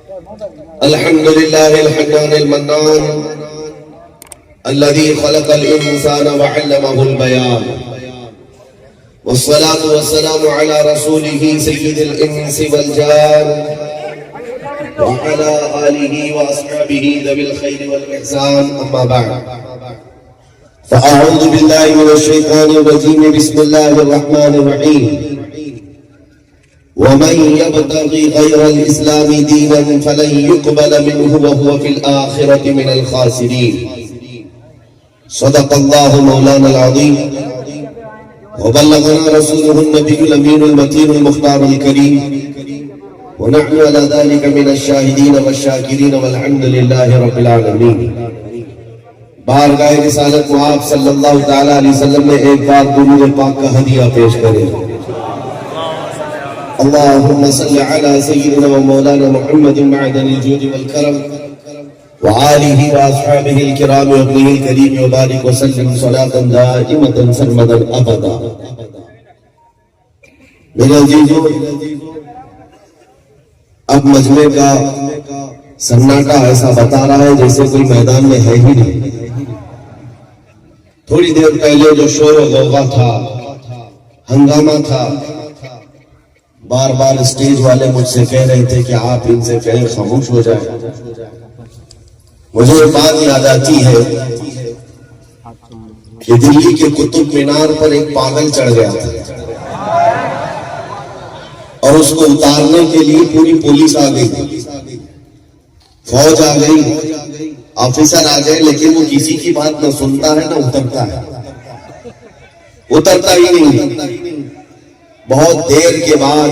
الحمد لله الحنان المنان الذي خلق الإنسان وعلمه البيان والصلاة والسلام على رسوله سيد الإنس والجان وعلى آله وأصحابه ذوي الخير والإحسان أما بعد فأعوذ بالله من الشيطان الرجيم بسم الله الرحمن الرحيم ومن يبتغي غير الإسلام دينا فلن يقبل منه وهو في الآخرة من الخاسرين صدق الله مولانا العظيم وبلغنا رسوله النبي الأمين المتين المختار الكريم ونحن على ذلك من الشاهدين والشاكرين والحمد لله رب العالمين. بارگاہ رسالت کو آپ صلی اللہ تعالیٰ علیہ وسلم نے ایک بار درود پاک کا ہدیہ پیش کرے. اللہم صلی علی سیدنا و مولانا محمد معدن الجود والکرم وآلہ واصحابہ الکرام وابنہ الکریم وبارک وسلم صلاة دائمة سرمدا ابدا. میرے عزیزو، اب مجمع کا سناٹا ایسا بتا رہا ہے جیسے کوئی میدان میں ہے ہی نہیں. تھوڑی دیر پہلے جو شور و غوغا تھا، ہنگامہ تھا، بار بار اسٹیج والے مجھ سے کہہ رہے تھے کہ آپ ان سے کہیں خاموش ہو جائیں. مجھے یہ بات یاد آتی ہے کہ دلی کے قطب مینار پر ایک پاگل چڑھ گیا تھا اور اس کو اتارنے کے لیے پوری پولیس آ گئی، فوج آ گئی، آفیسر آ گئے، لیکن وہ کسی کی بات نہ سنتا ہے نہ اترتا ہے. اترتا ہی نہیں. بہت دیر کے بعد،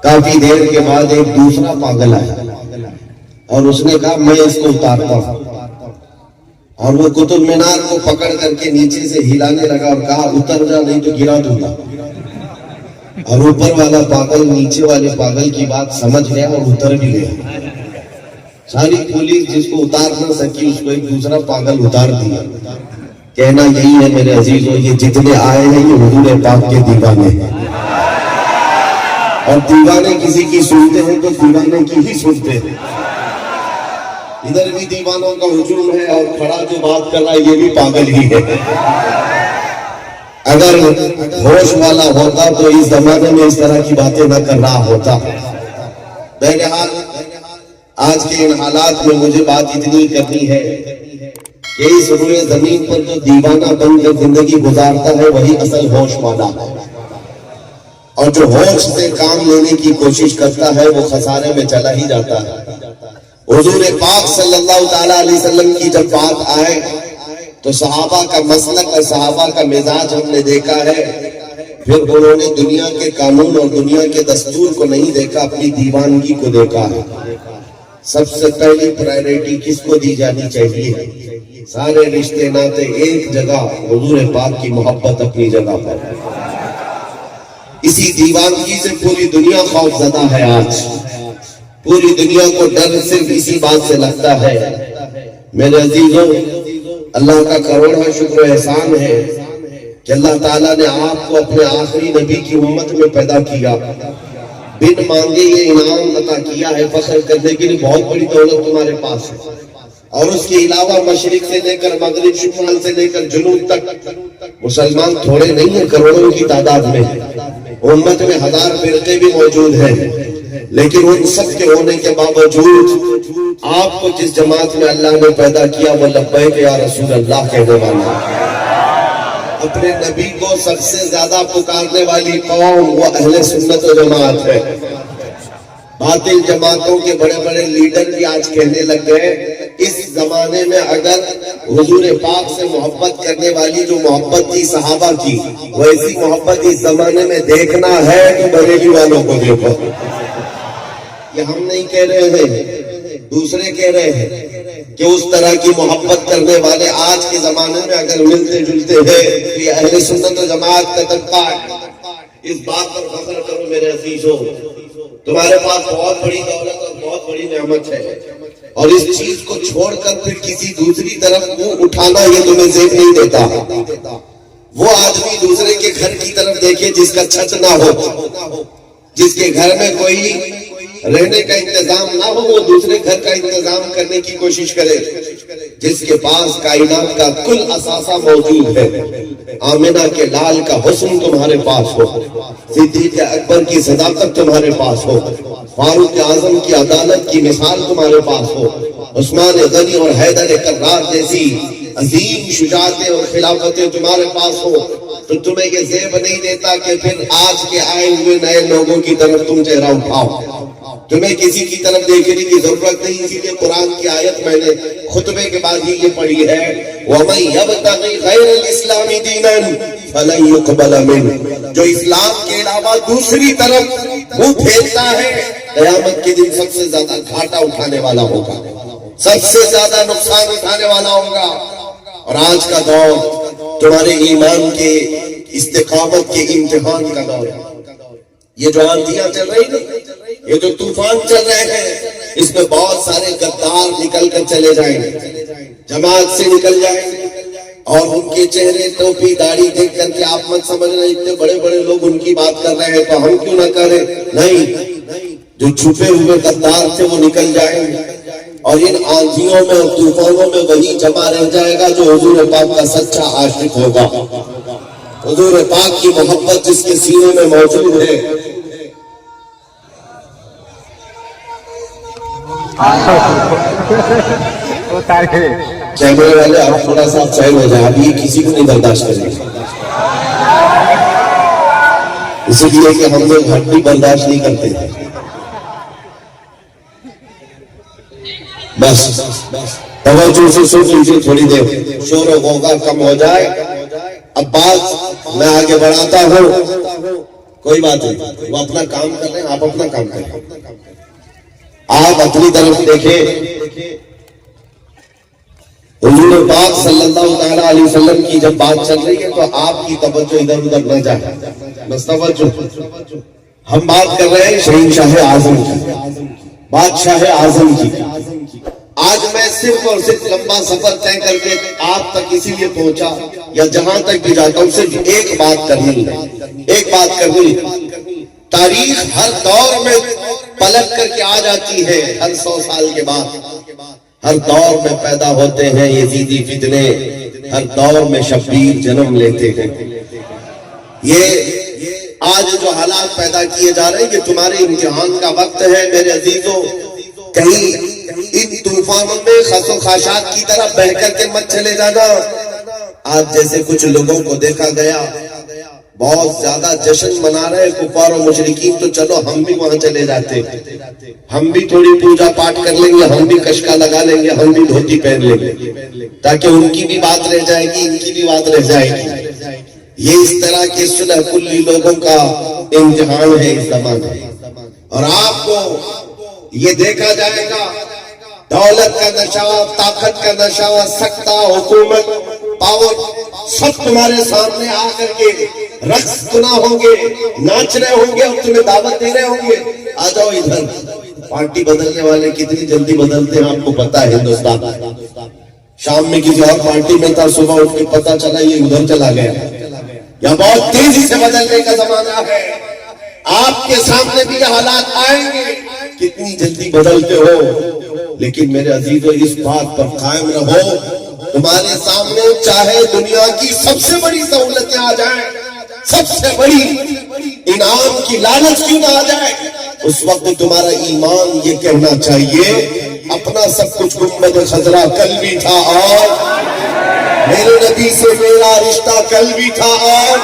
کافی دیر کے بعد ایک دوسرا پاگل آیا اور اس نے کہا میں اس کو اتارتا ہوں. اور وہ قطب مینار کو پکڑ کر کے نیچے سے ہلانے لگا اور کہا اتر جا نہیں تو گرا دوں گا. اور اوپر والا پاگل نیچے والے پاگل کی بات سمجھ گیا اور اتر بھی گیا. ساری پولیس جس کو اتار نہ سکی اس کو ایک دوسرا پاگل اتار دیا. کہنا یہی ہے میرے عزیزو، یہ جتنے آئے ہیں یہ حضور پاک کے دیوانے ہیں، اور دیوانے کسی کی سنتے ہیں تو دیوانے کی ہی سنتے ہیں. ادھر بھی دیوانوں کا ہجوم ہے اور کھڑا جو بات کر رہا ہے یہ بھی پاگل ہی ہے. اگر ہوش والا ہوتا تو اس زمانے میں اس طرح کی باتیں نہ کر رہا ہوتا. بہرحال آج کے ان حالات میں مجھے بات اتنی کرنی ہے کہ اس روئے زمین پر جو دیوانہ بن کر زندگی گزارتا ہے وہی اصل ہوش والا ہے، اور جو ہوش سے کام لینے کی کوشش کرتا ہے وہ خسارے میں چلا ہی جاتا ہے. حضور پاک صلی اللہ تعالیٰ علیہ وسلم کی جب بات آئے تو صحابہ کا مسلک اور صحابہ کا مزاج ہم نے دیکھا ہے. پھر انہوں نے دنیا کے قانون اور دنیا کے دستور کو نہیں دیکھا، اپنی دیوانگی کو دیکھا ہے. سب سے پہلی پرائیورٹی کس کو دی جانی چاہیے؟ سارے رشتے ناتے ایک جگہ، حضور پاک کی محبت اپنی جگہ پر. اسی دیوانگی سے پوری دنیا خوف زدہ ہے. آج پوری دنیا کو ڈر صرف اسی بات سے لگتا ہے. میرے عزیزوں، اللہ کا کروڑا شکر و احسان ہے کہ اللہ تعالیٰ نے آپ کو اپنے آخری نبی کی امت میں پیدا کیا، بن مانگے یہ انعام عطا کیا ہے. فخر کرنے کے لیے بہت بڑی دولت تمہارے پاس ہے، اور اس کے علاوہ مشرق سے لے کر مغرب، شمال سے لے کر جنوب تک مسلمان تھوڑے نہیں ہیں، کروڑوں کی تعداد میں. امت میں 1000 فرقے بھی موجود ہیں، لیکن ان سب کے ہونے کے باوجود آپ کو جس جماعت میں اللہ نے پیدا کیا وہ لبیک یا رسول اللہ کہنے والا. اپنے نبی کو سب سے زیادہ پکارنے والی قوم وہ اہل سنت و جماعت ہے. باطل جماعتوں کے بڑے بڑے لیڈر بھی آج کہنے لگ گئے اس زمانے میں اگر حضور پاک سے محبت کرنے والی جو محبت تھی صحابہ کی، ویسی محبت اس زمانے میں دیکھنا ہے تو بریلی والوں کو دیکھو. یہ ہم نہیں کہہ رہے ہیں، دوسرے کہہ رہے ہیں کہ اس طرح کی محبت کرنے والے آج کے زمانے میں اگر ملتے جلتے ہیں تو یہ اہل سنت و جماعت کا طبقہ ہے. اس بات پر فخر کرو میرے عزیزو، تمہارے پاس بہت بڑی دولت اور بہت بڑی نعمت ہے، اور اس چیز کو چھوڑ کر پھر کسی دوسری طرف منہ اٹھانا یہ تمہیں زیب نہیں دیتا. وہ آدمی دوسرے کے گھر کی طرف دیکھے جس کا چھت نہ ہو، جس کے گھر میں کوئی رہنے کا انتظام نہ ہو وہ دوسرے گھر کا انتظام کرنے کی کوشش کرے، جس کے پاس کائنات کا کل اثاثہ موجود ہے، آمنہ کے لال کا حسن تمہارے پاس ہو، صدیق اکبر کی صداقت تمہارے پاس ہو، فاروق اعظم کی عدالت کی مثال تمہارے پاس ہو، عثمان غنی اور حیدر کرار جیسی عظیم شجاعتیں اور خلافتیں تمہارے پاس ہو، تو تمہیں یہ زیب نہیں دیتا کہ پھر آج کے آئے ہوئے نئے لوگوں کی طرف تم چہرہ اٹھاؤ، تمہیں کسی کی طرف دیکھنے کی ضرورت نہیں۔ اسی لیے قرآن کی آیت میں نے خطبے کے بعد ہی یہ پڑھی ہے، وَمَن يَبْتَغِ غَيْرَ الْإِسْلَامِ دِينًا فَلَن يُقْبَلَ مِنْهُ، جو اسلام کے علاوہ دوسری طرف منہ پھیرتا ہے قیامت کے دن سب سے زیادہ گھاٹا اٹھانے والا ہوگا، سب سے زیادہ نقصان اٹھانے والا ہوگا۔ اور آج کا دور تمہارے ایمان کے استقامت کے امتحان کا دور ہے۔ یہ جو آندھیاں چل رہی ہیں، یہ جو طوفان چل رہے ہیں، اس میں بہت سارے غدار نکل کر چلے جائیں گے، جماعت سے نکل جائیں گے، اور ان کے چہرے ٹوپی داڑھی دیکھ کر کے آپ مت سمجھ رہے اتنے بڑے بڑے لوگ ان کی بات کر رہے ہیں تو ہم کیوں نہ کریں، نہیں، جو چھپے ہوئے غدار تھے وہ نکل جائیں گے، اور ان آندھیوں میں اور طوفانوں میں وہی جمع رہ جائے گا جو حضور پاک کا سچا عاشق ہوگا، حضور پاک کی محبت جس کے سینے میں موجود ہے۔ کیمرے والے آپ تھوڑا سا سائڈ ہو جائیں، اب یہ کسی کو نہیں برداشت کریں گے، اسی لیے کہ ہم لوگ ہڈی برداشت نہیں کرتے۔ بس توجہ سے سن لیجیے، تھوڑی دیر شور و غوغا کم ہو جائے۔ اب بات میں آگے بڑھاتا ہوں، کوئی بات نہیں، وہ اپنا کام کر رہے ہیں، آپ اپنا کام کریں، آپ اپنی طرف دیکھیں۔ حضور پاک صلی اللہ تعالیٰ علیہ وسلم کی جب بات چل رہی ہے تو آپ کی توجہ ادھر ادھر نہ جائے، بس توجہ۔ ہم بات کر رہے ہیں شہنشاہ اعظم کی، بادشاہ اعظم کی۔ آج میں صرف اور صرف لمبا سفر طے کر کے آپ تک اسی لیے پہنچا، یا جہاں تک بھی جاتا ہوں صرف ایک بات کرنی ہے، ایک بات کرنی ہے۔ تاریخ ہر دور میں پلٹ کر کے آ جاتی ہے، ہر 100 سال کے بعد ہر دور میں پیدا ہوتے ہیں یزیدی فتنے، ہر دور میں شبیر جنم لیتے ہیں۔ یہ آج جو حالات پیدا کیے جا رہے ہیں یہ تمہارے امتحان کا وقت ہے میرے عزیزوں۔ کہیں ان طوفانوں میں خس و خاشاک کی طرح بہہ کر کے مت چلے جانا۔ آج جیسے کچھ لوگوں کو دیکھا گیا بہت زیادہ جشن منا رہے کفار و مشرکین، تو چلو ہم بھی وہاں چلے جاتے، ہم بھی تھوڑی پوجا پاٹ کر لیں گے، ہم بھی کشکا لگا لیں گے، ہم بھی دھوتی پہن لیں گے، تاکہ ان کی بھی بات رہ جائے گی، ان کی بھی بات رہ جائے گی۔ یہ اس طرح کے صلح کلی لوگوں کا امتحان ہے اس زمانے میں، اور آپ کو یہ دیکھا جائے گا دولت کا نشہ، طاقت کا نشہ، سکتہ، حکومت، پاور، سب تمہارے سامنے آ کر کے رقص سنا ہوں گے، ناچ رہے ہوں گے، اور تمہیں دعوت دے رہے ہوں گے آ جاؤ ادھر۔ پارٹی بدلنے والے کتنی جلدی بدلتے ہیں آپ کو پتا ہے ہندوستان۔ شام میں کسی اور پارٹی میں تھا، صبح اٹھ کے پتا چلا یہ ادھر چلا گیا، یا بہت تیزی سے بدلنے کا زمانہ ہے۔ آپ کے سامنے بھی یہ حالات آئیں گے، کتنی جلدی بدلتے ہو، لیکن میرے عزیزو اس بات پر قائم رہو، تمہارے سامنے چاہے دنیا کی سب سے بڑی سہولتیں آ جائیں، سب سے بڑی انعام کی لالچ کیوں نہ آ جائے، اس وقت تمہارا ایمان یہ کہنا چاہیے اپنا سب کچھ گنبد خضرا کل بھی تھا، اور میرے نبی سے میرا رشتہ کل بھی تھا، اور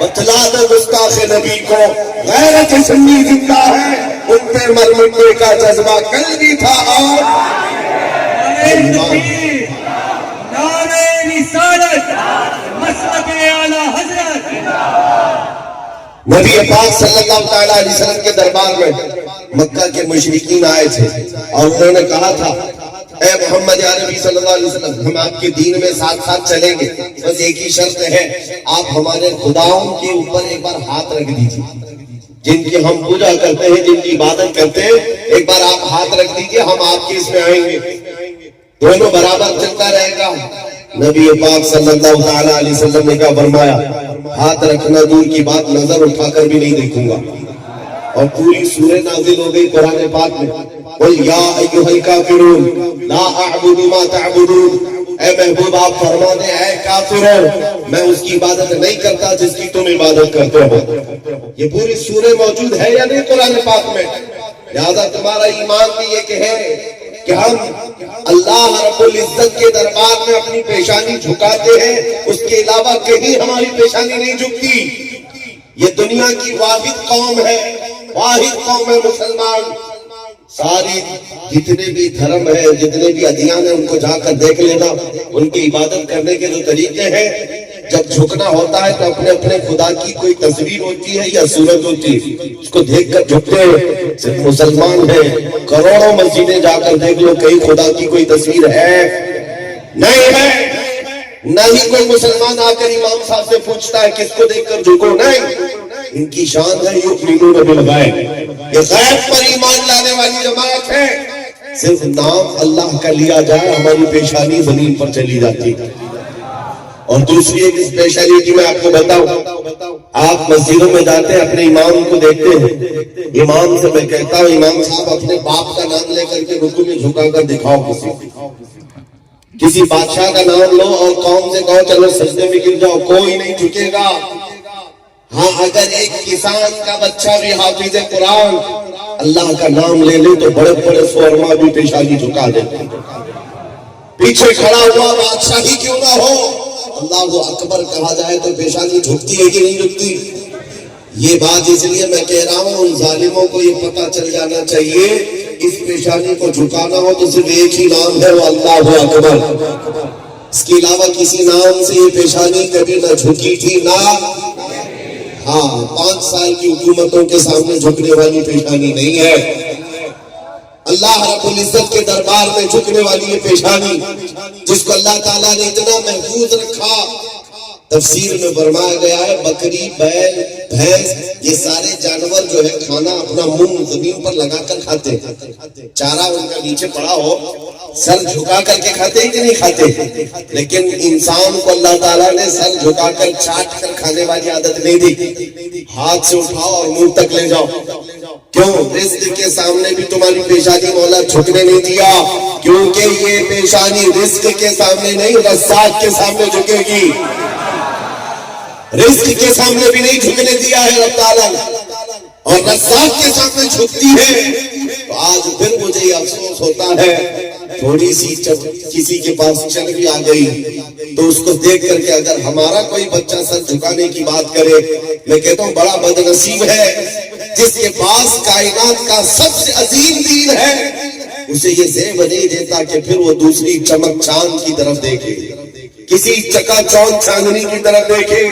بتلا دے گستاخ نبی کو غیرت سنی زندہ ہے، ان پہ مر مٹنے کا جذبہ کل بھی تھا، اور نعرہ رسالت مسلک اعلیٰ حضرت۔ نبی پاک صلی اللہ تعالیٰ علیہ وسلم کے دربار میں مکہ کے مشرکین آئے تھے، اور انہوں نے کہا تھا اے محمد عربی صلی اللہ علیہ وسلم، ہم آپ کے دین میں ساتھ ساتھ چلیں گے، بس ایک ہی شرط ہے، آپ ہمارے خداؤں کے اوپر ایک بار ہاتھ رکھ دیجیے، جن کی ہم پوجا کرتے ہیں، جن کی عبادت کرتے ہیں، ایک بار آپ ہاتھ رکھ دیجیے، ہم آپ کے اس میں آئیں گے، دونوں برابر چلتا رہے گا۔ نبی پاک صلی اللہ تعالیٰ علیہ وسلم نے کیا فرمایا، ہاتھ رکھنا دور کی بات، نظر اٹھا کر بھی نہیں دیکھوں گا، اور پوری سورہ نازل ہو گئی قرآن پاک میں، قل یا ایھا الکافرون لا اعبد ما تعبدون، اے محبوب آپ فرما دیں اے کافروں میں اس کی عبادت نہیں کرتا جس کی تم عبادت کرتے ہو۔ یہ پوری سورہ موجود ہے یا نہیں قرآن پاک میں؟ لہذا تمہارا ایمان بھی یہ کہ ہے کہ ہم اللہ رب العزت کے دربار میں اپنی پیشانی جھکاتے ہیں، اس کے علاوہ کہیں ہماری پیشانی نہیں جھکتی۔ یہ دنیا کی واحد قوم ہے، واحد قوم ہے مسلمان۔ ساری جتنے بھی دھرم ہے، جتنے بھی ادیان ہیں، ان کو جا کر دیکھ لینا، ان کی عبادت کرنے کے جو طریقے ہیں، جب جھکنا ہوتا ہے تو اپنے اپنے خدا کی کوئی تصویر ہوتی ہے یا صورت ہوتی ہے، اس کو دیکھ کر جھکتے ہیں۔ صرف مسلمان ہیں، کروڑوں مسجدیں جا کر دیکھ لو، کہیں خدا کی کوئی تصویر ہے؟ نہیں ہے۔ نہ ہی کوئی مسلمان آ کر امام صاحب سے پوچھتا ہے کس کو دیکھ کر جھکو، نہیں۔ ان کی شان ہے یؤمنون بالغیب، یہ غیب پر ایمان لانے والی جماعت ہے۔ صرف نام اللہ کا لیا جائے، ہماری پیشانی زمین پر چلی جاتی ہے۔ اور دوسری ایک اسپیشلٹی میں آپ کو بتاؤں، آپ مسجدوں میں جاتے ہیں، اپنے امام کو دیکھتے ہیں، امام سے میں کہتا ہوں امام صاحب اپنے باپ کا نام لے کر کے رکوع میں جھکا کر دکھاؤ، کسی بادشاہ کا نام لو اور قوم سے کہو چلو سجدے میں گر جاؤ، کوئی نہیں جھکے گا۔ ہاں اگر ایک کسان کا بچہ بھی حافظ قرآن اللہ کا نام لے لے تو بڑے بڑے سورما بھی پیشانی جھکا دیتے ہیں۔ پیچھے کھڑا ہوا بادشاہ ہی کیوں نہ ہو، اللہ اکبر کہا جائے تو پیشانی جھکتی ہے کہ نہیں جھکتی؟ یہ بات اس لیے میں کہہ رہا ہوں، ان ظالموں کو یہ پتہ چل جانا چاہیے اس پیشانی کو جھکانا ہو تو صرف ایک ہی نام ہے، وہ اللہ اکبر۔ اس کے علاوہ کسی نام سے یہ پیشانی کبھی نہ جھکی تھی، نہ ہاں 5 سال کی حکومتوں کے سامنے جھکنے والی پیشانی نہیں ہے۔ اللہ رب العزت کے دربار میں جھکنے والی یہ پیشانی، جس کو اللہ تعالیٰ نے اتنا محفوظ رکھا، تفسیر میں فرمایا گیا ہے بکری، بیل، بھینس، یہ سارے جانور جو ہے کھانا اپنا منہ زمین پر لگا کر کھاتے ہیں، چارہ ان کا نیچے پڑا ہو سر جھکا کر کے کھاتے ہیں کہ نہیں کھاتے؟ لیکن انسان کو اللہ تعالیٰ نے سر جھکا کر چاٹ کر کھانے والی عادت نہیں دی، ہاتھ سے اٹھاؤ اور منہ تک لے جاؤ۔ کیوں؟ رزق کے سامنے بھی تمہاری پیشانی مولا جھکنے نہیں دیا، کیونکہ یہ پیشانی رزق کے سامنے نہیں رزاق کے سامنے جھکے گی۔ رزق کے سامنے بھی نہیں جھکنے دیا ہے رب تعالیٰ نے، اور رزاق کے سامنے جھکتی ہے۔ تو آج پھر مجھے یہ افسوس ہوتا ہے، تھوڑی سی کسی کے پاس چربی آ گئی تو اس کو دیکھ کر کے اگر ہمارا کوئی بچہ سر جھکانے کی بات کرے، میں کہتا ہوں بڑا بد نصیب ہے جس کے پاس کائنات کا سب سے عظیم دین ہے، اسے یہ زیب نہیں دیتا کہ پھر وہ دوسری چمک چاند کی طرف دیکھے، کسی چکا چوند چاندنی کی طرف دیکھے،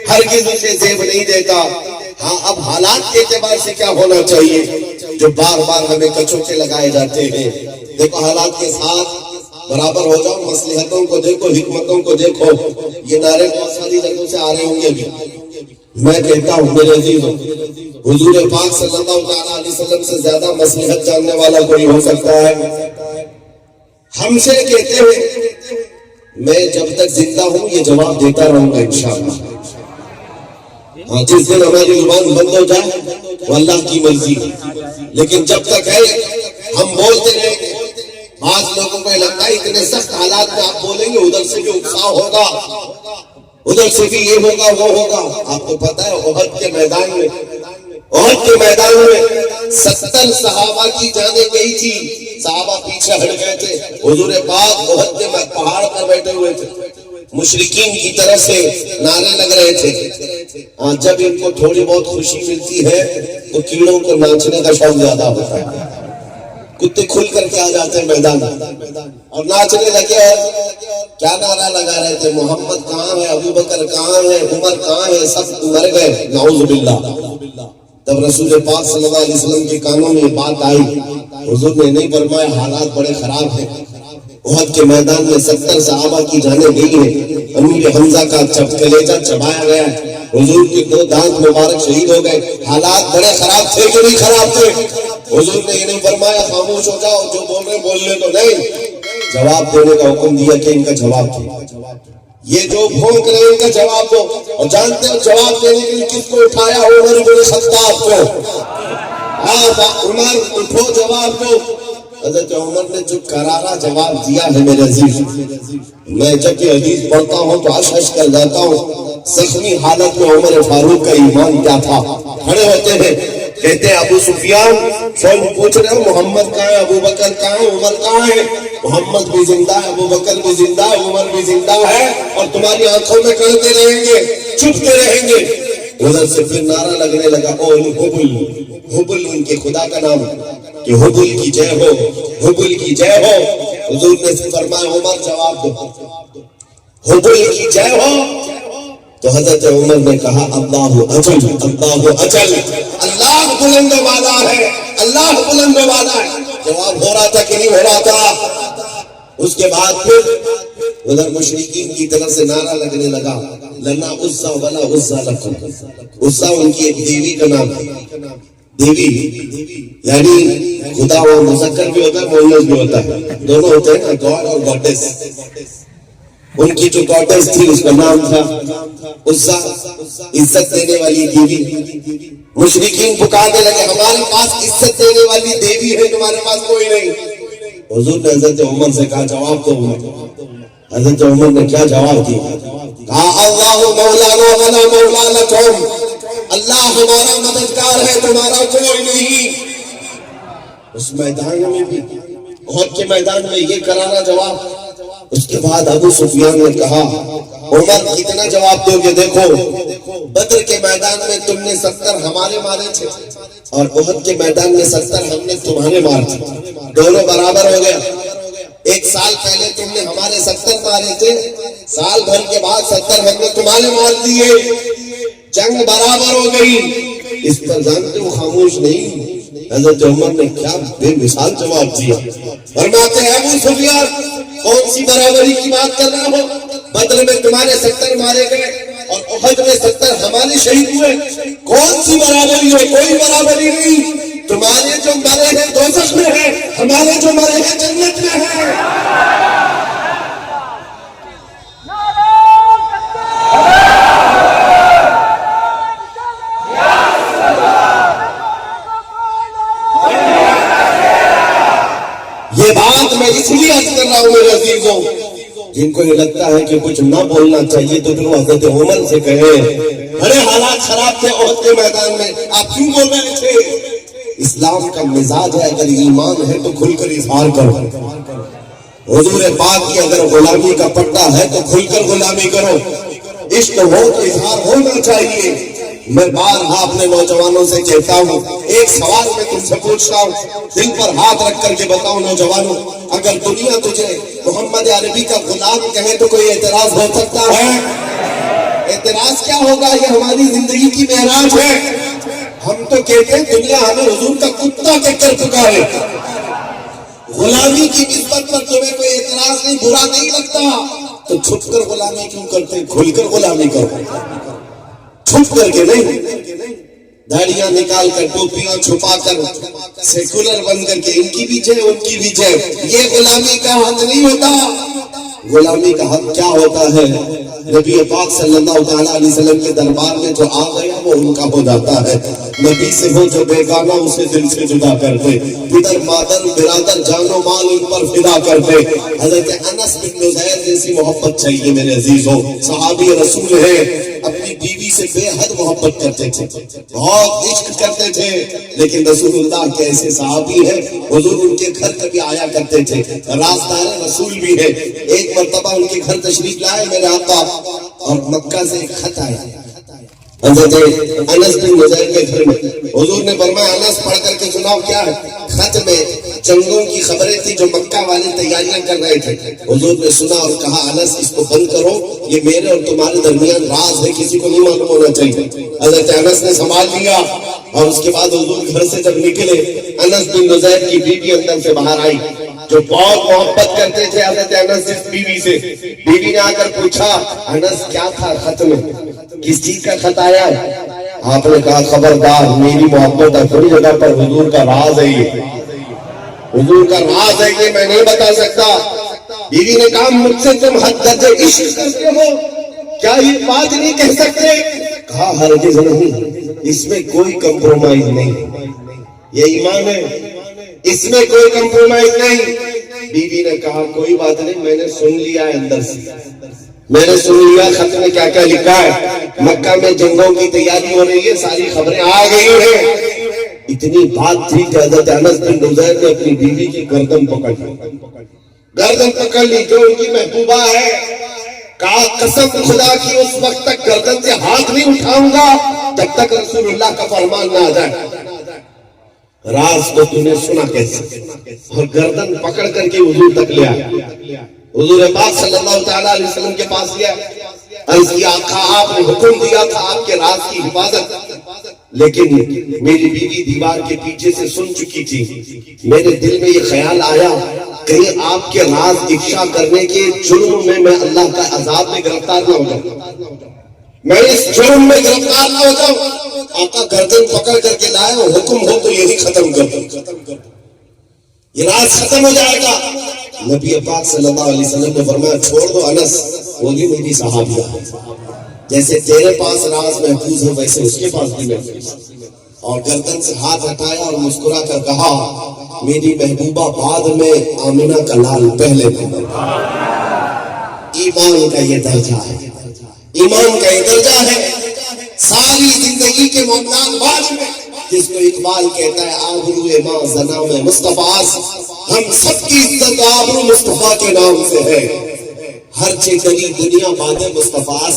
ہرگز اسے زیب نہیں دیتا۔ ہاں اب حالات کے اعتبار سے کیا ہونا چاہیے جو بار بار ہمیں کچوچے لگائے جاتے ہیں؟ دیکھو حالات کے ساتھ برابر ہو جاؤ، مصلحتوں کو دیکھو، حکمتوں کو دیکھو۔ یہ نعرے بہت ساری جگہوں سے آ رہے ہوں گے ابھی، میں کہتا ہوں میرے عزیزوں، حضور پاک صلی اللہ تعالیٰ علیہ وسلم سے زیادہ مصلحت جاننے والا کوئی ہو سکتا ہے؟ ہم سے کہتے ہیں میں جب تک زندہ ہوں یہ جواب دیتا رہوں گا انشاءاللہ۔ ہاں جس دن ہماری زبان بند ہو جائے وہ اللہ کی مرضی ہے، لیکن جب تک ہے ہم بولتے رہیں گے۔ بعض لوگوں کو لگتا ہے اتنے سخت حالات میں آپ بولیں گے ادھر سے بھی اکساؤ ہوگا، ادھر سے بھی یہ ہوگا وہ ہوگا۔ آپ کو پتا ہے احد کے میدان میں 70 صحابہ کی جانیں گئی تھی، صحابہ پیچھے ہٹ گئے تھے، حضور پاک احد کے پہاڑ پر بیٹھے ہوئے تھے، مشرکین کی طرف سے نعرے لگ رہے تھے۔ جب ان کو تھوڑی بہت خوشی ملتی ہے تو کیڑوں کو ناچنے کا شوق زیادہ ہوتا ہے، کتے کھل کر کے آ جاتے ہیں میدان اور ناچنے لگے۔ اور کیا نعرہ لگا رہے تھے؟ محمد کہاں ہے، ابو بکر کہاں ہے، عمر کہاں ہے، سب مر گئے، نعوذ باللہ۔ تب رسول پاک صلی اللہ علیہ وسلم کے کانوں میں بات آئی، حضور نے نہیں فرمایا حالات بڑے خراب ہیں، احد کے میدان میں 70 صحابہ کی جانیں گئی ہیں، امیر حمزہ کا کلیجہ چبایا گیا ہے، حضور کے 2 دانت مبارک شہید ہو گئے، حالات بڑے خراب تھے کہ نہیں خراب تھے؟ حضور نے یہ نہیں فرمایا خاموش ہو جاؤ، جو بول رہے بول لے، تو نہیں، جواب دینے کا حکم دیا کہ ان کا جواب دو، یہ جو بھونک رہے ان کا جواب دو۔ اور جانتے ہو جواب دینے کے لیے کس کو اٹھایا؟ عمر بن خطاب کو۔ آپ عمر اٹھو جواب دو. حضرت عمر نے جو کرارا جواب دیا ہے میرے عزیز، میں جب یہ حدیث پڑھتا ہوں تو اشش کر جاتا ہوں. زخمی حالت میں عمر فاروق کا ایمان کیا تھا. کھڑے ہوتے ہیں، کہتے ہیں ابو سفیان فون پوچھ رہے ہو محمد کہاں ہے، ابو بکر کہاں ہے، عمر کہاں ہے؟ محمد بھی زندہ ہے، ابو بکر بھی زندہ ہے، عمر بھی زندہ ہے، اور تمہاری آنکھوں میں کڑتے رہیں گے، چھپتے رہیں گے. ادھر سے پھر نعرہ لگنے لگا اول حبل. حبل ان کے خدا کا نام کہ حبل کی جے ہو، حبل کی جے ہو. حضور نے فرمایا عمر جواب دو، حبل کی جے ہو. تو حضرت عمر نے کہا اللہ اجل، اللہ اجل، اللہ بلند و بالا ہے، اللہ بلند و بالا ہے. جواب ہو رہا تھا کہ نہیں ہو رہا تھا؟ اس کے بعد پھر ادھر مشرکین کی طرف سے نعرہ لگنے لگا لنا عزا ولا عزا لکم. عزا ان کی ایک دیوی کا نام ہے. دیوی یعنی خدا و مذکر بھی ہوتا ہے، مؤنث بھی ہوتا ہے، دونوں ہوتے ہیں نا، گاڈ اور گاڈیس. ان کی جو گاڈیس تھی اس کا نام تھا عزا، عزت دینے والی دیوی. مشرکین پکارنے لگے ہمارے پاس عزت دینے والی دیوی ہے، تمہارے پاس کوئی نہیں. حضور نے حضرت عمر سے کہا جواب دو. حضرت عمر نے کیا جواب دیا؟ کہا اللہ مولانا ولا مولا لکم، اللہ ہمارا مددگار ہے، تمہارا کوئی نہیں. اس میدان میں بھی، احد کے میدان میں یہ کرارا جواب. اس کے بعد ابو سفیان نے کہا عمر کتنا جواب دو گے؟ دیکھو بدر کے میدان میں تم نے 70 ہمارے مارے تھے اور احد کے میدان میں 70 ہم نے تمہارے مارے تھے، دونوں برابر ہو گیا. ایک سال پہلے تم نے ہمارے 70 مارے تھے، سال بھر کے بعد 70 ہم نے تمہارے مار دیے، جنگ برابر ہو گئی. اس پر جانتے ہو خاموش نہیں. حضرت عمر نے کیا بے مثال جواب دیا. فرماتے ہیں ابو سفیان کون سی برابری کی بات کر رہے ہو؟ بدر میں تمہارے 70 مارے گئے اور احد میں 70 ہمارے شہید ہوئے، کون سی برابری ہے؟ کوئی برابری نہیں. تمہارے جو مرے ہیں دوزخ میں ہیں، ہمارے جو مرے ہیں جنت میں ہیں. یہ بات میں اس لیے عرض کر رہا ہوں میرے عزیزوں، جن کو یہ لگتا ہے کہ کچھ نہ بولنا چاہیے تو پھر وہ حضرت عمر سے کہے بڑے حالات خراب تھے احد کے میدان میں، آپ کیوں بول رہے تھے؟ اسلام کا مزاج ہے اگر ایمان ہے تو کھل کر اظہار کرو. حضور پاک کی اگر غلامی کا پٹا ہے تو کھل کر غلامی کرو. عشق ہو تو اظہار ہونا چاہیے. میں بارہا اپنے نوجوانوں سے کہتا ہوں، ایک سوال میں تم سے پوچھتا ہوں، دل پر ہاتھ رکھ کر کے بتاؤ نوجوانوں، اگر دنیا تجھے محمد عربی کا غلام کہے تو کوئی اعتراض ہو سکتا ہے؟ اعتراض کیا ہوگا؟ یہ ہماری زندگی کی معراج ہے. ہم تو کہتے ہیں دنیا ہمیں حضور کا کتا کہہ کر پکارے. غلامی کی نسبت پر تمہیں کوئی اعتراض نہیں، برا نہیں لگتا تو چھپ کر غلامی کیوں کرتے؟ کھل کر غلامی کرو، چھپ کر کے نہیں. داڑیاں نکال کر، ٹوپیاں چھپا کر، سیکولر بن کر کے ان کی بھی جے ان کی بھی جے، یہ غلامی کا حق نہیں ہوتا. غلامی کا حق کیا ہوتا ہے؟ نبی پاک صلی اللہ تعالیٰ علیہ وسلم کے دربار میں جو آ گیا وہ ان کا ہو جاتا ہے. نبی سے وہ جو بیگانہ اسے دل سے جدا کرتے، پدر مادر برادر جان و مال ان پر فدا کرتے. حضرت انس بن زید جیسی محبت چاہیے میرے عزیزوں. صحابی رسول ہے، اپنی بیوی سے بے حد محبت کرتے تھے، بہت عشق کرتے تھے، لیکن رسول اللہ کے ایسے صحابی ہیں حضور ان کے گھر کبھی آیا کرتے تھے، رازدار رسول بھی ہے. ایک مرتبہ ان کے گھر تشریف لائے میرے آقا اور مکہ سے ایک خط آیا حضرت انس بن زید کے گھر میں. حضور نے فرمایا انس پڑھ کر کے سناؤ کیا ہے. خط میں جنگوں کی خبریں تھی جو مکہ والے تیاریاں کر رہے تھے. حضور نے سنا اور کہا انس اس کو بند کرو، یہ میرے اور تمہارے درمیان راز ہے، کسی کو نہیں معلوم ہونا چاہیے. حضرت انس نے سنبھال لیا اور اس کے بعد حضور گھر سے جب نکلے، انس بن زید کی بیوی اندر سے باہر آئی جو بہت محبت کرتے تھے حضرت انس اس بیوی سے. بیوی نے آ کر پوچھا انس کیا تھا خط میں، کس چیز کا خط آیا ہے؟ آپ نے کہا خبردار، میری محبت اپنی جگہ پر، حضور کا راز ہے، یہ حضور کا راز ہے، یہ میں نہیں بتا سکتا. بیوی نے کہا مجھ سے تم حد درجے عشق کرتے ہو، کیا یہ بات نہیں کہہ سکتے؟ کہا ہرگز نہیں، اس میں کوئی کمپرومائز نہیں، یہ ایمان ہے، اس میں کوئی کمپرومائز نہیں۔ بیوی نے کہا کوئی بات نہیں، میں نے سن لیا ہے اندر سے، میں نے سن لیا خط میں کیا کیا لکھا ہے، مکہ میں جنگوں کی تیاری ہو رہی ہے، ساری خبریں آ گئی ہیں۔ اتنی بات تھی کہ حضرت انس بن حذیر نے اپنی بیوی کی گردن پکڑ لی، گردن پکڑ لی جو ان کی محبوبہ ہے، کہا قسم خدا کی اس وقت تک گردن سے ہاتھ نہیں اٹھاؤں گا جب تک رسول اللہ کا فرمان نہ آ جائے۔ راز کو تو نے سنا کیسے؟ اور گردن پکڑ کر کے حضور تک لیا، حضور پاک صلی اللہ تعالیٰ علیہ وسلم کے پاس لیا، عرض کیا آقا آپ نے حکم دیا تھا آپ کے راز کی حفاظت، لیکن میری بیوی دیوار کے پیچھے سے سن چکی تھی، میرے دل میں یہ خیال آیا کہیں آپ کے راز افشا کرنے کے جرم میں اللہ کا عذاب میں گرفتار نہ ہو جاؤں، میں اس جرم میں گرفتار نہ ہو جاؤں۔ آقا گردن پکڑ کر کے لائے، حکم ہو تو یہی ختم کر دو، یہ راز ختم ہو جائے گا۔ نبی پاک صلی اللہ علیہ وسلم نے فرمایا چھوڑ دو انس، وہ بھی میری صحابیہ ہے، جیسے تیرے پاس راز محفوظ ہے ویسے اس کے پاس بھی محفوظ ہے۔ اور گردن سے ہاتھ ہٹایا اور مسکرا کر کہا میری محبوبہ بعد میں آمنہ کا لال پہلے میں۔ ایمان کا یہ درجہ ہے، ایمان کا یہ درجہ ہے، ساری زندگی کے معاملات بعد میں، جس کو اقبال کہتا ہے آبرو ماں زنا میں مصطفیٰ، ہم سب کی عزت آبرو مصطفیٰ کے نام سے ہے، ہر چیز گلی دنیا بعد مصطفیٰ،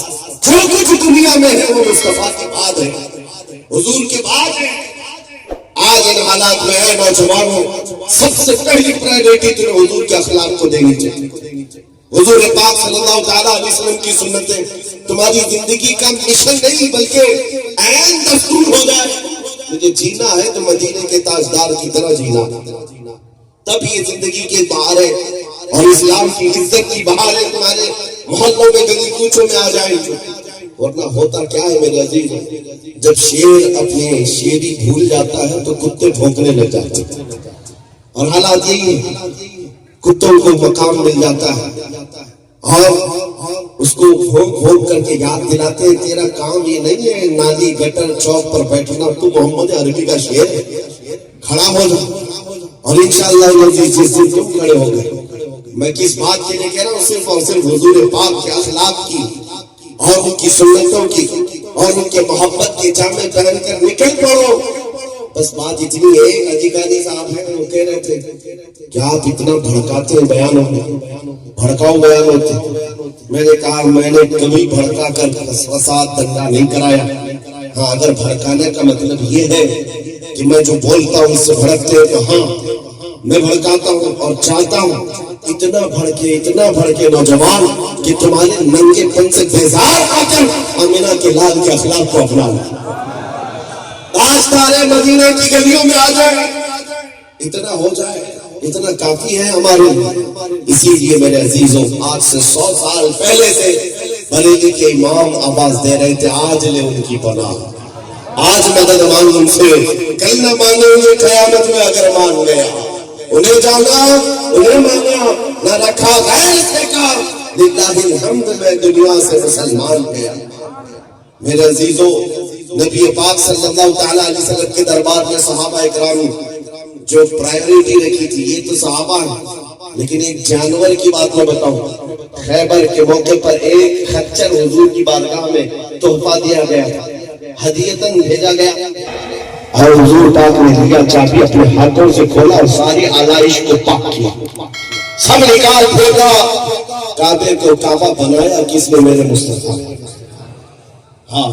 جو کچھ دنیا میں ہے وہ مصطفیٰ کے بعد ہے، حضور کے بعد ہے۔ آج ان حالات میں ہے نوجوانوں، سب سے پہلی پرائیورٹی تمہیں حضور کے اخلاق کو دینی چاہیے۔ حضور پاک صلی اللہ تعالیٰ علیہ وسلم کی سنتیں تمہاری زندگی کا مشن نہیں بلکہ عین دستور ہو جائے۔ مجھے جینا ہے تو مدینے کے تاجدار کی طرح جینا، تب یہ زندگی کے بہاریں اور اسلام کی عزت کی بہاریں تمہارے محلوں میں گلی کوچوں میں آ جائیں گے۔ ورنہ ہوتا کیا ہے میرے عزیز، جب شیر اپنے شیری بھول جاتا ہے تو کتے بھونکنے لگ جاتے ہیں، اور حالات یہی ہے، کتوں کو مقام مل جاتا ہے اور اس کو بھونک بھونک کر کے یاد دلاتے ہیں تیرا کام یہ نہیں ہے نالی گٹر چوک پر بیٹھنا، تو محمد عربی کا شیر ہے، کھڑا ہو جا، اور انشاءاللہ جس دن تم کھڑے ہو گئے۔ میں کس بات کے لیے کہہ رہا ہوں؟ صرف اور صرف حضور پاک کے اخلاق کی اور ان کی سنتوں کی اور ان کے محبت کے جامے پہن کر نکل پڑو۔ بس بات اتنی ہے، ادھیکاری صاحب ہیں وہ کہہ رہے تھے کہ آپ اتنا بھڑکاتے ہیں بیانوں میں، بھڑکاؤ بیان ہوتے ہیں۔ میں نے کہا میں نے کبھی بھڑکا کر فساد دنگا نہیں کرایا، ہاں اگر بھڑکانے کا مطلب یہ ہے کہ میں جو بولتا ہوں اس سے بھڑکتے ہیں تو ہاں میں بھڑکاتا ہوں، اور چاہتا ہوں اتنا بھڑکے نوجوان کہ تمہارے ننگے پن سے بیزار آ کر آمنہ کے لال کے اخلاق کو اپنا لیں، تاجدار مدینہ کی گلیوں میں آ جائے، اتنا ہو جائے، اتنا کافی ہے ہمارے لیے۔ اسی لیے میرے عزیزوں آج سے 100 سال پہلے سے بریلی کے امام آواز دے رہے تھے آج لے ان کی پناہ، آج مدد مانگ ان سے، کل نہ مانگے انہیں قیامت میں اگر مان گیا، انہیں جانا انہیں مانا، نہ رکھا غیر سے کا، للہ الحمد میں دنیا سے مسلمان گیا۔ میرے عزیزوں نبی پاک صلی اللہ تعالیٰ علیہ وسلم کے دربار میں صحابہ اکرام جو پرائیورٹی رکھی تھی، یہ تو صحابہ ہیں، لیکن ایک جانور کی بات میں بتاؤں، خیبر کے موقع پر ایک خچر حضور کی بارگاہ میں تحفہ دیا گیا، ہدیتاً بھیجا گیا، اور حضور پاک نے لیا چابی اپنے ہاتھوں سے کھولا اور ساری آلائش کو پاک کیا، سب نکال پھینکا، کعبے کو کعبہ بنایا کس نے؟ میرے مصطفیٰ، ہاں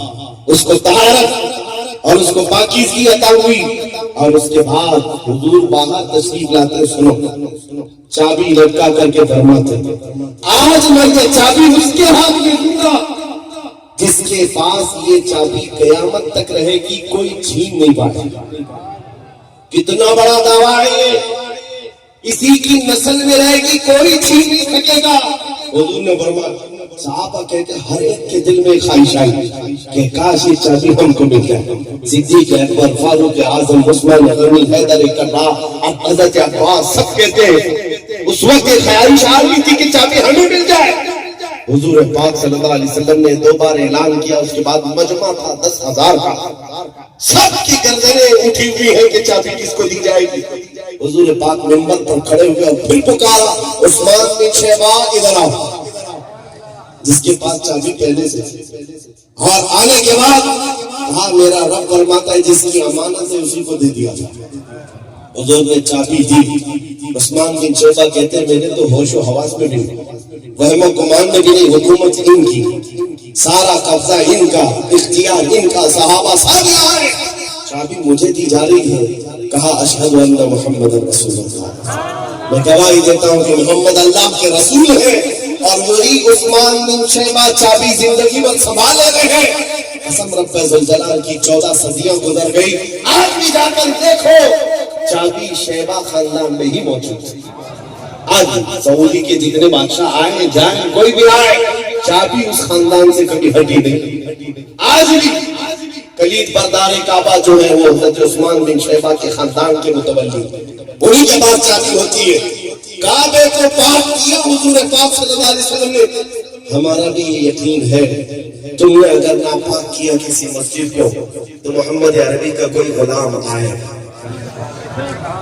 اس کو طہارت اور اس کو پاکیزگی عطا ہوئی، اور اس کے بعد حضور باہر تشریف لاتے، سنو چابی لٹکا کر کے فرماتے آج میں یہ چابی اس کے ہاتھ میں دوں گا جس کے پاس یہ چابی قیامت تک رہے گی، کوئی چھین نہیں پائے گا۔ کتنا بڑا دعویٰ ہے یہ، اسی کی نسل میں رہے گی، کوئی چھین نہیں سکے گا۔ حضور نے فرمایا، صحابہ کہتے ہر ایک کے دل میں خواہش آئی کہ کاش یہ چابی ہم کو مل جائے۔ صدیق اکبر، فاروق اعظم، عثمان غنی، حیدر کرار، حضرت عباس، سب کہتے ہیں اس وقت یہ خواہش آ رہی تھی کہ چابی ہمیں مل جائے۔ حضور پاک صلی اللہ علیہ وسلم نے 2 بار اعلان کیا، اس کے بعد مجمع تھا 10,000 کا، سب کی گردنیں اٹھی ہوئی ہیں کہ چابی کس کو دی جائے گی۔ حضور پاک منبر پر کھڑے ہوئے اور پھر پکارا، عثمان بن شیبہ ادھر آؤ، جس کے پاس چابی پہلے سے، اور آنے کے بعد کہا میرا رب فرماتا ہے جس کی امانت ہے اسی کو دے دیا جائے۔ حضور نے چابی دی، عثمان بن شیبہ کہتے ہیں میرے تو ہوش و حواس میں بھی نہیں، وہم و گمان میں بھی نہیں، حکومت ان کی، سارا قبضہ ان کا، اختیار ان کا، صحابہ سارے آئے، چابی مجھے دی جا رہی ہے۔ کہا اشہد ان محمد رسول اللہ، میں گواہی دیتا ہوں کہ محمد اللہ کے رسول ہیں، اور وہی عثمان بن شیبہ چابی زندگی میں سنبھالے رہے ہیں۔ قسم رب ذوالجلال کی 14 صدیاں گزر گئی، آج بھی جا کر دیکھو چابی شیبہ خاندان میں ہی موجود ہے۔ آج سعودی کے جتنے بادشاہ آئے جائیں، کوئی بھی آئے، چابی اس خاندان سے کبھی ہٹی نہیں۔ آج بھی کلید بردار کعبہ جو ہے وہ حضرت عثمان بن شیبہ کے خاندان کے متولی، انہی کے پاس چابی ہوتی ہے۔ کعبے کو پاک کیا حضور پاک صلی اللہ علیہ وسلم نے۔ ہمارا بھی یہ یقین ہے تم نے اگر ناپاک کیا کسی مسجد کو تو محمد عربی کا کوئی غلام آئے گا،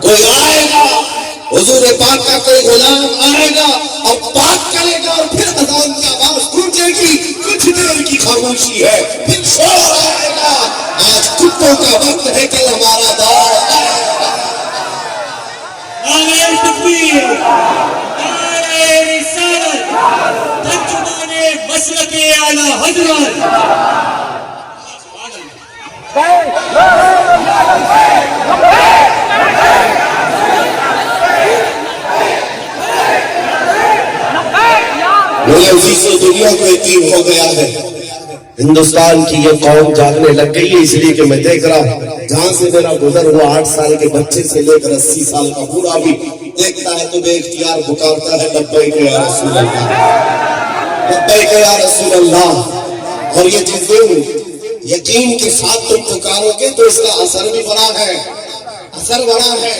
کوئی آئے گا، حضور پاک کا کوئی غلام آئے گا اور پاک کرے گا، اور پھر اذان کی آواز گونجے گی، کچھ دیر کی خاموشی ہے، پھر شور آئے گا۔ آج کتوں کا وقت ہے کہ ہمارا دور آئے گا۔ نعرہ تکبیر، نعرہ رسالت، ترجمان مسلک اعلی حضرت۔ میرے عزیزو دنیا کو یقین ہو گیا ہے، ہندوستان کی یہ قوم جاگنے لگ گئی ہے، اس لیے کہ میں دیکھ رہا ہوں جہاں سے میرا گزر ہوا 8 سال کے بچے سے لے کر 80 سال کا بوڑھا بھی دیکھتا ہے تو بے اختیار پکارتا ہے لبیک یا رسول اللہ، لبیک یا رسول اللہ۔ اور یہ چیزیں یقین کے ساتھ تم پکارو گے تو اس کا اثر بھی بڑا ہے، اثر بڑا ہے۔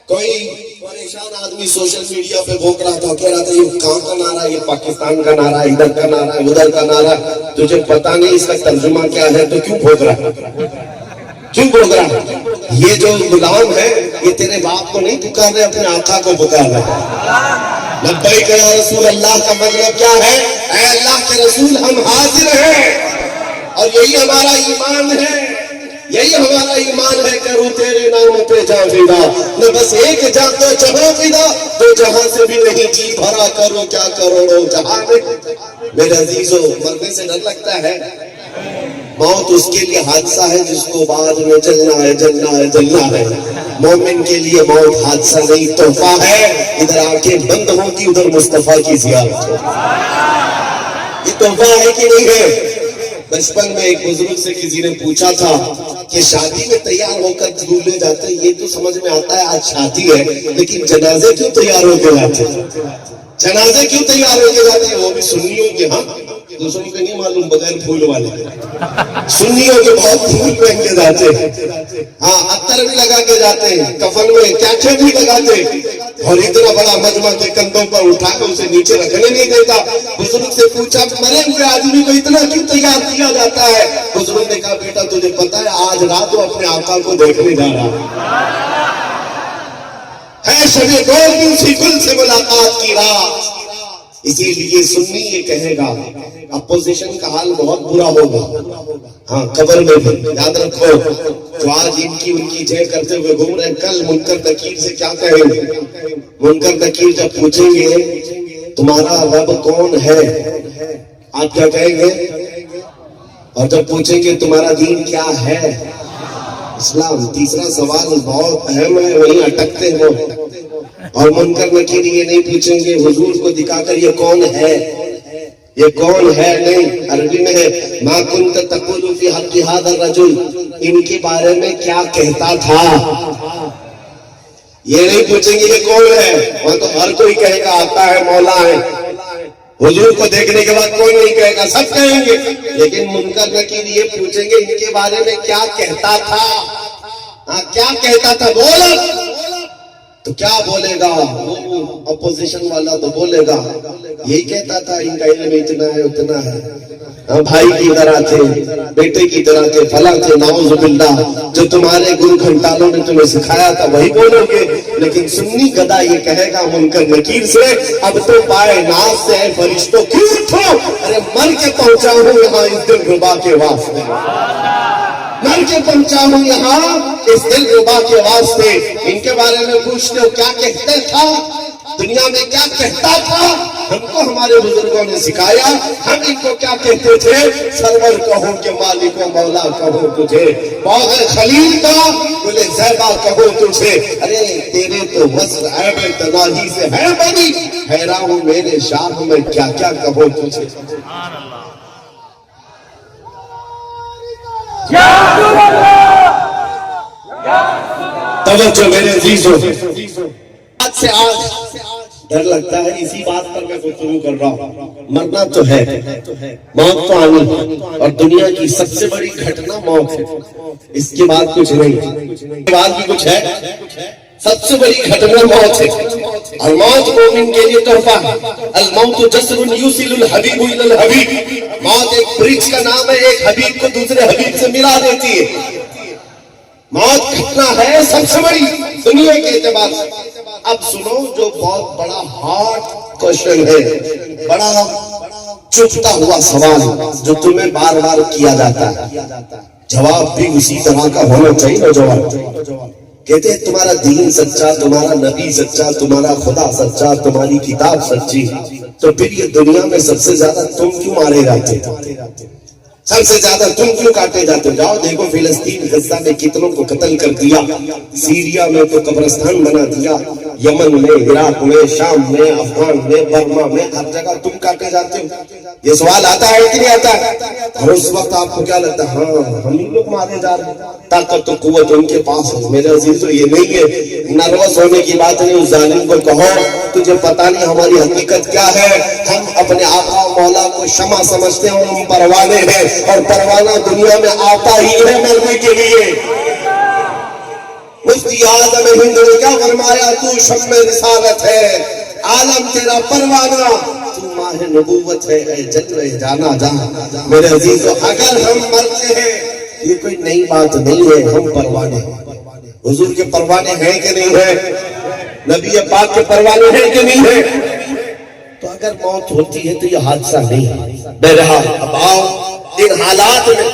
کوئی پریشان آدمی سوشل میڈیا پہ بھوک رہا تھا، کہہ رہا تھا یہ کہاں کا نعرہ ہے، یہ پاکستان کا نعرہ ہے، ادھر کا نعرہ ہے، ادھر کا نعرہ ہے، تجھے پتہ نہیں اس کا ترجمہ کیا ہے تو کیوں بھوک رہا ہے، کیوں بھوک رہا ہے؟ یہ جو غلام ہے یہ تیرے باپ کو نہیں پکار رہے، اپنے آقا کو پکار رہے ہیں۔ لبیک یا رسول اللہ کا مطلب کیا ہے؟ اے اللہ کے رسول ہم حاضر ہیں، اور یہی ہمارا ایمان ہے، یہی ہمارا ایمان ہے، کروں تیرے نام پہ جاں فدا، نہ بس ایک جاں تو جہاں فدا، دو جہاں سے بھی نہیں جی بھرا، کرو کیا کروڑوں جہاں میں۔ میرے عزیزو مرنے سے ڈر لگتا ہے، موت اس کے لیے حادثہ ہے جس کو بعد میں جلنا ہے، جلنا ہے، جلنا ہے۔ مومن کے لیے موت حادثہ نہیں، تحفہ ہے۔ ادھر آنکھیں بند ہوتی ادھر مصطفیٰ کی زیارت ہو، یہ تحفہ ہے کہ نہیں ہے؟ بچپن میں ایک بزرگ سے کسی نے پوچھا تھا کہ شادی میں تیار ہو کر دور لے جاتے ہیں، یہ تو سمجھ میں آتا ہے آج شادی ہے، لیکن جنازے کیوں تیار ہو کے جاتے ہیں؟ جنازے کیوں تیار ہو کے جاتے ہیں؟ وہ بھی سنیوں کے، ہاں دوسروں کے نہیں معلوم، بغیر پھول والے سنیوں کے بہت پھول پہن کے جاتے ہیں، ہاں عطر بھی لگا کے جاتے ہیں، کفن میں کیچے بھی لگاتے ہیں، اور اتنا بڑا مجمع کے کندھوں پر اٹھا کر اسے نیچے رکھنے نہیں دیتا۔ بزرگ سے پوچھا مرے ہوئے آدمی کو اتنا کیوں تیار کیا جاتا ہے؟ بزرگ نے کہا بیٹا تجھے پتا ہے آج رات وہ اپنے آقا کو دیکھنے جا رہا ہے، شب گول بھی اسی گل سے ملاقات کی رات۔ اسی لیے سنی یہ کہے گا اپوزیشن کا حال بہت برا ہوگا، ہاں قبر میں بھی یاد رکھو، جو آج ان کی جے کرتے ہوئے گھوم رہے ہیں، کل منکر نکیر سے کیا کہیں گے؟ منکر نکیر جب پوچھیں گے تمہارا رب کون ہے، آپ کیا کہیں گے؟ اور جب پوچھیں گے تمہارا دین کیا ہے، اسلام، تیسرا سوال بہت اہم ہے، وہیں اٹکتے ہیں وہ۔ اور منکر نکیر یہ نہیں پوچھیں گے حضور کو دکھا کر یہ کون ہے، یہ کون ہے، نہیں، عربی میں ہے ما کنت تقول فی حق ھذا الرجل، ان کے بارے میں کیا کہتا تھا، یہ نہیں پوچھیں گے یہ کون ہے، وہاں تو ہر کوئی کہے گا آقا ہے، مولا ہے۔ حضور کو دیکھنے کے بعد کوئی نہیں کہے گا، سب کہیں گے، لیکن منکر نکیر یہ پوچھیں گے ان کے بارے میں کیا کہتا تھا، ہاں کیا کہتا تھا، بولو تو کیا بولے گا وہ اپوزیشن والا؟ تو بولے گا یہی کہتا تھا ان کا علم اتنا ہے اتنا ہے، ہاں بھائی کی طرح تھے، بیٹے کی طرح تھے، فلاں تھے، نعوذ باللہ، جو تمہارے گرو گھنٹالوں نے تمہیں سکھایا تھا وہی بولو گے۔ لیکن سنی گدھا یہ کہے گا منکر نکیر سے، اب تو پائے ناز سے اے فرشتوں کیوں اٹھو، ارے مر کے پہنچا ہوں یہاں اس دل ربا کے واسطے، مر کے پہنچا ہوں یہاں اس دل ربا کے واسطے۔ ان کے بارے میں پوچھتے ہو کیا کہتے تھا، دنیا میں کیا کہتا تھا؟ ہم کو ہمارے بزرگوں نے سکھایا، ہم ان کو کیا کہتے تھے؟ سرور کہو کہ مالک و مولا کہو تجھے، باغ خلیل کا گل زیبا کہو تجھے، ارے تیرے تو وصف عیب تناہی سے ہے بنی، حیران ہوں میرے شاہ میں کیا کیا کہو تجھے۔ توجہ میرے عزیزو، آج سے آج ڈر لگتا ہے، اسی بات پر میں گفتگو کر رہا ہوں۔ مرنا تو ہے، موت تو آنی، اور دنیا کی سب سے بڑی گھٹنا موت ہے، اس کے بعد کچھ نہیں، اس کے بعد بھی کچھ ہے، سب سے بڑی گھٹنا موت ہے، اور موت مومن کے لیے تحفہ ہے۔ الموت جسر یوصل الحبیب الی الحبیب، موت ایک برج کا نام ہے، ایک حبیب کو دوسرے حبیب سے ملا دیتی ہے۔ موت گھٹنا ہے سب سے بڑی دنیا کے اعتبار سے۔ اب سنو جو بہت بڑا ہارڈ کوشچن ہے، بڑا چبھتا ہوا سوال جو تمہیں بار بار کیا جاتا ہے، جواب بھی اسی طرح کا ہونا چاہیے نا۔ جواب کہتے ہیں تمہارا دین سچا، تمہارا نبی سچا، تمہارا خدا سچا، تمہاری کتاب سچی، تو پھر یہ دنیا میں سب سے زیادہ تم کیوں مارے جاتے، سب سے زیادہ تم کیوں کاٹے جاتے؟ جاؤ دیکھو فلسطین غزہ میں کتنوں کو قتل کر دیا، سیریا میں تو قبرستان بنا دیا، یمن میں، عراق میں، شام میں، افغان میں، برما میں، ہر جگہ تم کاٹے جاتے ہو۔ یہ سوال آتا ہے کہ نہیں آتا ہے؟ اور اس وقت آپ کو کیا لگتا ہے؟ ہاں ہم ہی لوگ مارے جا رہے ہیں، طاقت و قوت ان کے پاس ہے۔ میرے عزیز تو یہ نہیں ہے، نروس ہونے کی بات نہیں۔ اس ظالم کو کہو تجھے پتہ نہیں ہماری حقیقت کیا ہے، ہم اپنے آقا و مولا کو شمع سمجھتے ہیں، ہم پروانے ہیں، اور پروانہ دنیا میں آتا ہی ہے مرنے کے لیے۔ مفتی اعظم ہند نے کیا فرمایا؟ تو شمع رسالت ہے، عالم تیرا پروانہ، تو ماہ نبوت ہے، اے جلوے جانا جہاں۔ میرے عزیزو اگر ہم مرتے ہیں یہ کوئی نئی بات نہیں ہے، ہم پروانے ہیں۔ حضور کے پروانے ہیں کہ نہیں ہیں؟ نبی پاک کے پروانے ہیں کہ نہیں ہیں؟ تو اگر موت ہوتی ہے تو یہ حادثہ نہیں ہے۔ بہرحال اب آؤ ان حالات میں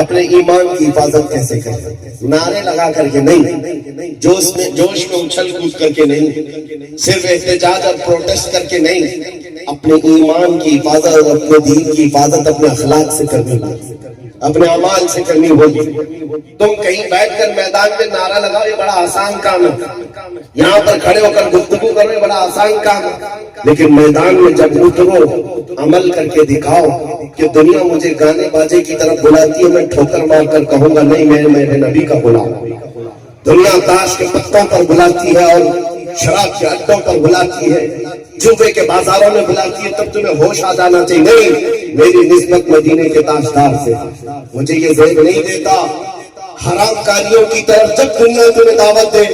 اپنے ایمان کی حفاظت کیسے کریں؟ نعرے لگا کر کے نہیں، جوش میں اچھل کود کر کے نہیں، صرف احتجاج اور پروٹیسٹ کر کے نہیں، اپنے ایمان کی حفاظت اور اپنے دین کی حفاظت اپنے اخلاق سے کرنی ہوگی، اپنے اعمال سے کرنی ہوگی۔ تم کہیں بیٹھ کر میدان میں نعرہ لگاؤ، یہ بڑا آسان کام ہے، یہاں پر کھڑے ہو کر گفتگو کرو، یہ بڑا آسان کام ہے، لیکن میدان میں جب اترو عمل کر کے دکھاؤ کہ دنیا مجھے گانے باجے کی طرف بلاتی ہے، میں ٹھوکر مار کر کہوں گا نہیں میں میرے نبی کا غلام ہوں۔ دنیا تاش کے پتوں پر بلاتی ہے اور شراب کے اڈوں پر بلاتی ہے، جوبے کے بازاروں میں بلاتی ہے، تب تمہیں ہوش آ جانا چاہیے نہیں میری نسبت مدینے کے تاجدار سے، مجھے یہ ذہن نہیں دیتا۔ حرام کاریوں کی طرف جب دنیا تمہیں دعوت دے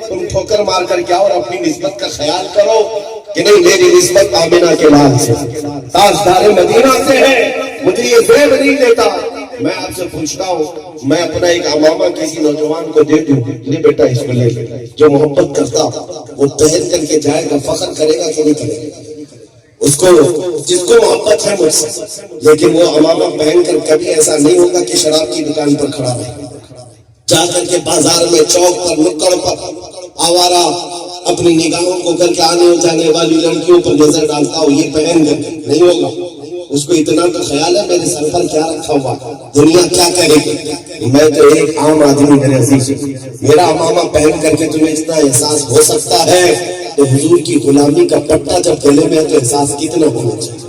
تم ٹھوکر مار کر کے آؤ اور اپنی نسبت کا خیال کرو کہ نہیں میری نسبت آمنہ کے لال سے، تاجدار مدینہ سے ہے، مجھے یہ ذہن نہیں دیتا۔ میں آپ سے پوچھتا ہوں، میں اپنا ایک امامہ کسی نوجوان کو دے دوں، نہیں بیٹا اس کو لے لے، جو محبت کرتا وہ پہن کر کے جائے گا، فخر کرے گا کہ نہیں کرے گا؟ اس کو جس کو محبت ہے مجھ سے، لیکن وہ امامہ پہن کر کبھی ایسا نہیں ہوگا کہ شراب کی دکان پر کھڑا رہے، جا کر کے بازار میں چوک پر نکڑ پر آوارہ اپنی نگاہوں کو کر کے آنے جانے والی لڑکیوں پر نظر ڈالتا ہو، یہ پہن کر نہیں ہوگا۔ اس کو اتنا تو خیال ہے میرے سر پر کیا رکھا ہوا، دنیا کیا کرے گی۔ میں تو ایک عام آدمی میرے عزیز، میرا امامہ پہن کر کے تمہیں اتنا احساس ہو سکتا ہے تو حضور کی غلامی کا پٹا جب گلے میں ہے تو احساس کتنا ہونا چاہیے۔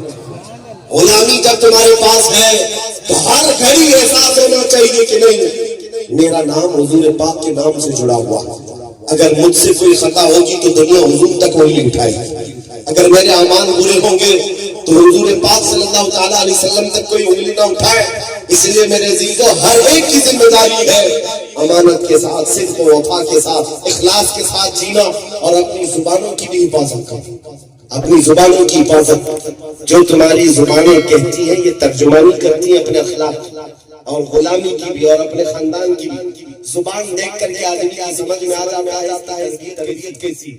غلامی جب تمہارے پاس ہے تو ہر گھڑی احساس ہونا چاہیے کہ نہیں میرا نام حضور پاک کے نام سے جڑا ہوا، اگر مجھ سے کوئی خطا ہوگی تو دنیا حضور تک انگلی اٹھائے گی، اگر میرے اعمال برے ہوں گے تو حضور پاک صلی اللہ تعالیٰ علیہ وسلم تک کوئی انگلی نہ اٹھائے۔ اس لیے میرے عزیزو ہر ایک کی ذمہ داری ہے امانت کے ساتھ، صدق و وفا کے ساتھ، اخلاص کے ساتھ جینا، اور اپنی زبانوں کی بھی حفاظت کرو، اپنی زبانوں کی حفاظت۔ جو تمہاری زبانیں کہتی ہیں یہ ترجمانی کرتی ہیں اپنے اخلاق اور غلامی کی بھی اور اپنے خاندان کی بھی۔ زبان دیکھ کر کے آدمی کی سمجھ میں آ جاتا ہے اس کی طبیعت کیسی،